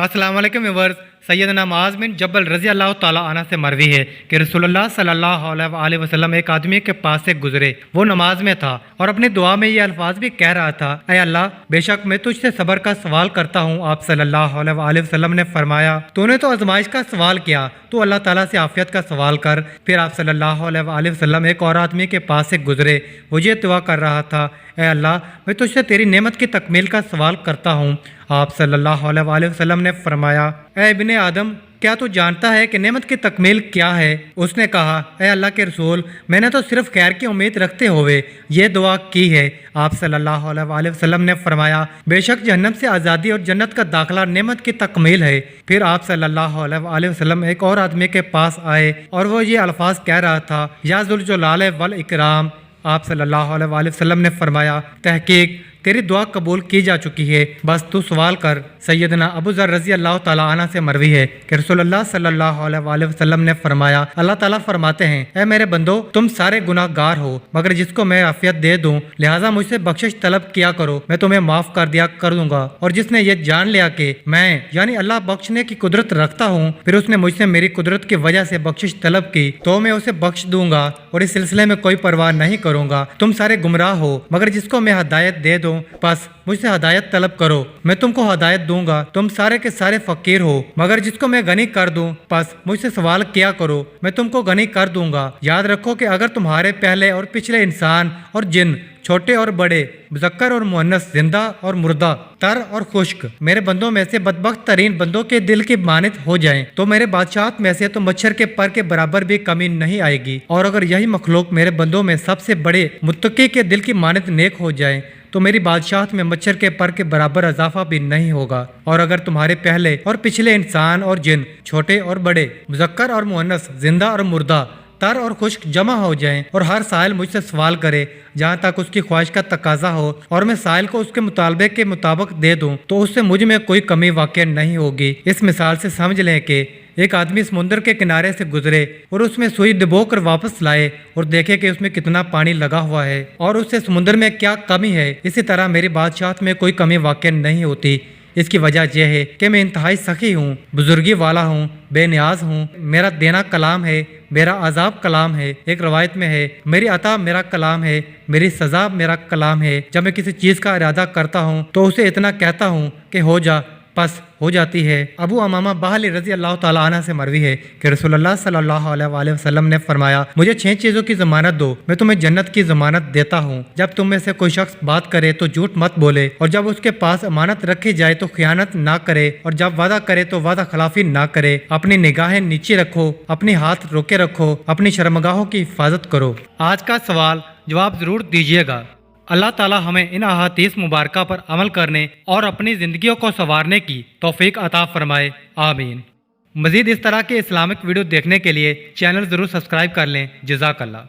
अस्सलाम वालेकुम व्यूअर्स। सैयदना मुआज़ बिन जबल रज़ी अल्लाह ताला अन्हु से मरवी है कि रसूलुल्लाह सल्लल्लाहु अलैहि वसल्लम एक आदमी के पास से गुजरे। वो नमाज में था और अपनी दुआ में ये अल्फाज भी कह रहा था, ऐ अल्लाह, बेशक मैं तुझसे सब्र का सवाल करता हूँ। आप सल्लल्लाहु अलैहि वसल्लम ने फरमाया, तूने तो आजमाइश का सवाल किया, तो अल्लाह ताला से आफियत का सवाल कर। फिर आप सल्लल्लाहु अलैहि वसल्लम एक और आदमी के पास से गुजरे। वो ये दुआ कर रहा था, ऐ अल्लाह, मैं तुझसे तेरी नेमत की तकमील का सवाल करता हूँ। आप सल्लल्लाहु अलैहि वसल्लम ने फरमाया, ऐ इब्ने आदम, क्या तू जानता है कि नेमत की तकमील क्या है? उसने कहा, ऐ अल्लाह के रसूल, मैंने तो सिर्फ खैर की उम्मीद रखते हुए ये दुआ की है। आप सल्लल्लाहु अलैहि वसल्लम ने फरमाया, बेशक जहन्नम से आज़ादी और जन्नत का दाखिला नेमत की तकमील है। फिर आप सल्लल्लाहु अलैहि वसल्लम एक और आदमी के पास आए और वो ये अल्फाज कह रहा था, या ज़ुल जलाल वल इकराम। आप सल्लल्लाहु अलैहि वसल्लम ने फरमाया, तहकीक तेरी दुआ कबूल की जा चुकी है, बस तू सवाल कर। सैयदना अबू ज़र रज़ी अल्लाह ताला अन्हु से मरवी है कि रसूलुल्लाह सल्लल्लाहु अलैहि वसल्लम ने फरमाया, अल्लाह ताला फरमाते हैं, ऐ मेरे बंदो, तुम सारे गुनाहगार हो मगर जिसको मैं आफियत दे दूं, लिहाजा मुझसे बख्शिश तलब किया करो, मैं तुम्हें माफ कर दिया कर दूंगा। और जिसने ये जान लिया कि मैं यानी अल्लाह बख्शने की कुदरत रखता हूँ, फिर उसने मुझसे मेरी कुदरत की वजह से बख्शिश तलब की, तो मैं उसे बख्श दूंगा और इस सिलसिले में कोई परवाह नहीं करूंगा। तुम सारे गुमराह हो मगर जिसको मैं हदायत दे दूं, बस मुझसे हदायत तलब करो, मैं तुमको हदायत दूंगा। तुम सारे के सारे फकीर हो मगर जिसको मैं गनी कर दूं, बस मुझसे सवाल किया करो, मैं तुमको गनी कर दूंगा। याद रखो कि अगर तुम्हारे पहले और पिछले इंसान और जिन, छोटे और बड़े, मुज़क्कर और मुअन्नस, जिंदा और मुर्दा, तर और खुश्क, मेरे बंदों में से बदबख्त तरीन बंदों के दिल की मानित हो जाएं, तो मेरे बादशाहत में से तो मच्छर के पर के बराबर भी कमी नहीं आएगी। और अगर यही मखलूक मेरे बंदों में सबसे बड़े मुत्तकी के दिल की मानित नेक हो जाए, तो मेरी बादशाहत में मच्छर के पर के बराबर इजाफा भी नहीं होगा। और अगर तुम्हारे पहले और पिछले इंसान और जिन, छोटे और बड़े, मुज़क्कर और मुअन्नस, जिंदा और मुर्दा, तर और खुश्क जमा हो जाएं और हर साइल मुझसे सवाल करे जहाँ तक उसकी ख्वाहिश का तकाजा हो और मैं साइल को उसके मुतालबे के मुताबिक दे दूं, तो उससे मुझ में कोई कमी वाक़ई नहीं होगी। इस मिसाल से समझ लें कि एक आदमी समुद्र के किनारे से गुजरे और उसमें सुई डुबो कर वापस लाए और देखे कि उसमें कितना पानी लगा हुआ है और उससे समुद्र में क्या कमी है। इसी तरह मेरी बादशाहत में कोई कमी वाक़ई नहीं होती। इसकी वजह यह है कि मैं इंतहाई सखी हूँ, बुजुर्गी वाला हूँ, बेनियाज हूँ, मेरा देना कलाम है, मेरा अजाब कलाम है। एक रवायत में है, मेरी अता मेरा कलाम है, मेरी सजा मेरा कलाम है। जब मैं किसी चीज़ का इरादा करता हूँ तो उसे इतना कहता हूँ कि हो जा, बस हो जाती है। अबू अमामा बाहली रज़ी अल्लाह ताला अन्हु से मरवी है कि रसूलुल्लाह सल्लल्लाहु अलैहि वसल्लम ने फरमाया, मुझे 6 चीज़ों की ज़मानत दो, मैं तुम्हें जन्नत की ज़मानत देता हूँ। जब तुम में से कोई शख्स बात करे तो झूठ मत बोले, और जब उसके पास अमानत रखी जाए तो खयानत ना करे, और जब वादा करे तो वादा खिलाफी ना करे। अपनी निगाहें नीचे रखो, अपनी हाथ रोके रखो, अपनी शर्मगाहों की हिफाजत करो। आज का सवाल जवाब जरूर दीजिएगा। अल्लाह ताला हमें इन अहादीस मुबारका पर अमल करने और अपनी ज़िंदगियों को संवारने की तौफीक अता फरमाए, आमीन। मज़ीद इस तरह के इस्लामिक वीडियो देखने के लिए चैनल ज़रूर सब्सक्राइब कर लें। जज़ाकल्लाह।